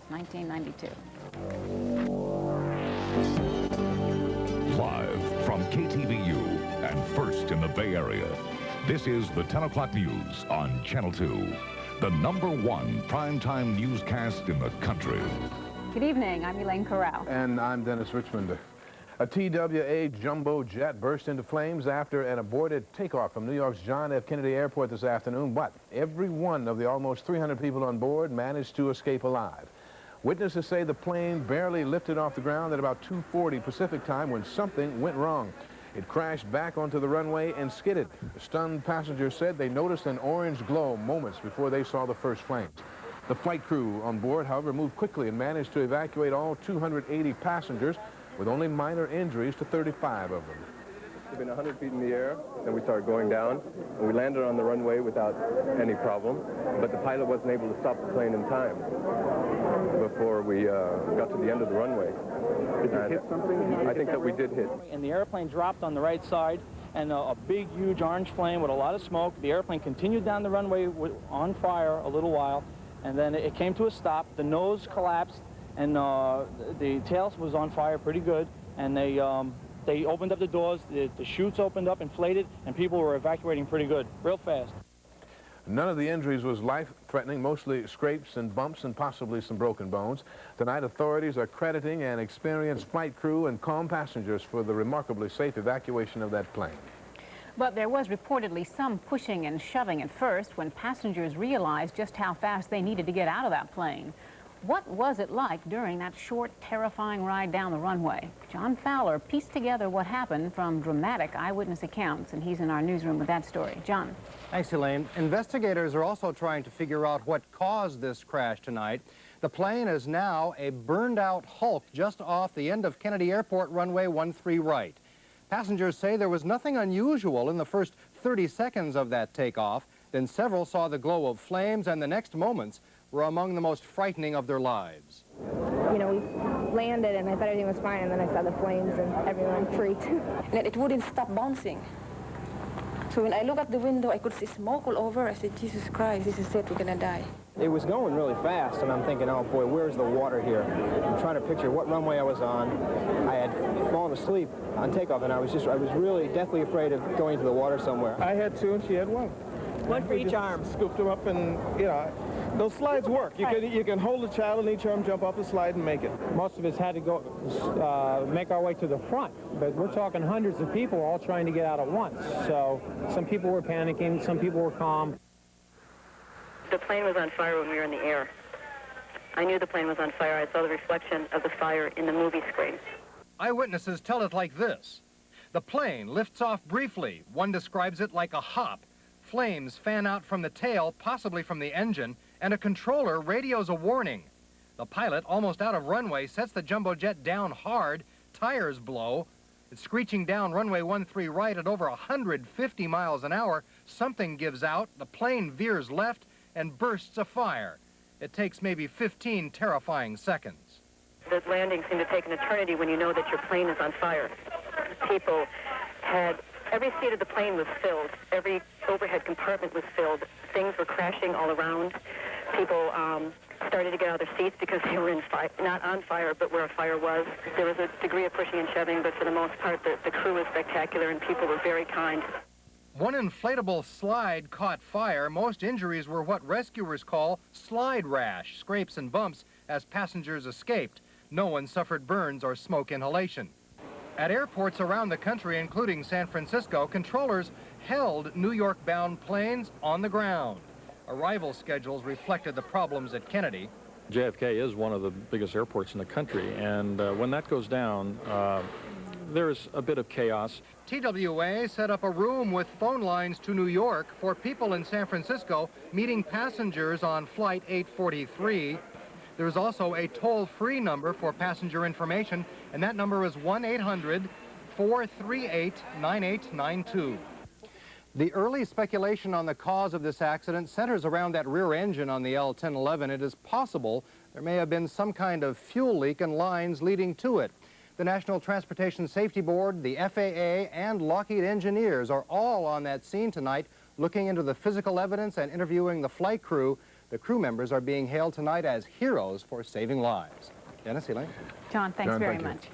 1992. Live from KTVU and first in the Bay Area, this is the 10 o'clock news on Channel 2, the #1 primetime newscast in the country. Good evening, I'm Elaine Corral. And I'm Dennis Richmond. A TWA jumbo jet burst into flames after an aborted takeoff from New York's John F. Kennedy Airport this afternoon, but every one of the almost 300 people on board managed to escape alive. Witnesses say the plane barely lifted off the ground at about 2:40 Pacific time when something went wrong. It crashed back onto the runway and skidded. The stunned passengers said they noticed an orange glow moments before they saw the first flames. The flight crew on board, however, moved quickly and managed to evacuate all 280 passengers with only minor injuries to 35 of them. We've been 100 feet in the air, and we started going down, and we landed on the runway without any problem, but the pilot wasn't able to stop the plane in time before we got to the end of the runway. Did you hit something? I think that we did hit. And the airplane dropped on the right side, and a big, huge orange flame with a lot of smoke. The airplane continued down the runway on fire a little while, and then it came to a stop. The nose collapsed, and the tail was on fire pretty good, and they opened up the doors, the chutes opened up, inflated, and people were evacuating pretty good, real fast. None of the injuries was life-threatening, mostly scrapes and bumps and possibly some broken bones. Tonight, authorities are crediting an experienced flight crew and calm passengers for the remarkably safe evacuation of that plane. But there was reportedly some pushing and shoving at first when passengers realized just how fast they needed to get out of that plane. What was it like during that short, terrifying ride down the runway? John Fowler pieced together what happened from dramatic eyewitness accounts, and he's in our newsroom with that story. John. Thanks, Elaine. Investigators are also trying to figure out what caused this crash tonight. The plane is now a burned-out hulk just off the end of Kennedy Airport runway 13 right. Passengers say there was nothing unusual in the first 30 seconds of that takeoff. Then several saw the glow of flames, and the next moments were among the most frightening of their lives. You know, we landed and I thought everything was fine, and then I saw the flames and everyone freaked. And it wouldn't stop bouncing. So when I look out the window, I could see smoke all over. I said, Jesus Christ, this is it, we're gonna die. It was going really fast, and I'm thinking, oh boy, where's the water here? I'm trying to picture what runway I was on. I had fallen asleep on takeoff, and I was really deathly afraid of going into the water somewhere. I had two, and she had one. One for each arm. Scooped them up, and, you know, those slides work. You can hold the child in each arm, jump off the slide, and make it. Most of us had to go make our way to the front, but we're talking hundreds of people all trying to get out at once. So some people were panicking, some people were calm. The plane was on fire when we were in the air. I knew the plane was on fire. I saw the reflection of the fire in the movie screen. Eyewitnesses tell it like this. The plane lifts off briefly. One describes it like a hop. Flames fan out from the tail, possibly from the engine, and a controller radios a warning. The pilot, almost out of runway, sets the jumbo jet down hard. Tires blow. It's screeching down runway 13 right at over 150 miles an hour. Something gives out. The plane veers left and bursts afire. It takes maybe 15 terrifying seconds. The landing seemed to take an eternity when you know that your plane is on fire. People had... Every seat of the plane was filled. Every overhead compartment was filled. Things were crashing all around. People started to get out of their seats because they were not on fire, but where a fire was. There was a degree of pushing and shoving, but for the most part, the crew was spectacular, and people were very kind. One inflatable slide caught fire. Most injuries were what rescuers call slide rash, scrapes and bumps, as passengers escaped. No one suffered burns or smoke inhalation. At airports around the country, including San Francisco, controllers held New York-bound planes on the ground. Arrival schedules reflected the problems at Kennedy. JFK is one of the biggest airports in the country, and when that goes down, there's a bit of chaos. TWA set up a room with phone lines to New York for people in San Francisco meeting passengers on Flight 843. There's also a toll-free number for passenger information, and that number is 1-800-438-9892. The early speculation on the cause of this accident centers around that rear engine on the L-1011. It is possible there may have been some kind of fuel leak in lines leading to it. The National Transportation Safety Board, the FAA, and Lockheed engineers are all on that scene tonight, looking into the physical evidence and interviewing the flight crew. The crew members are being hailed tonight as heroes for saving lives. Dennis, Elaine? John, thanks John, very thank you. much.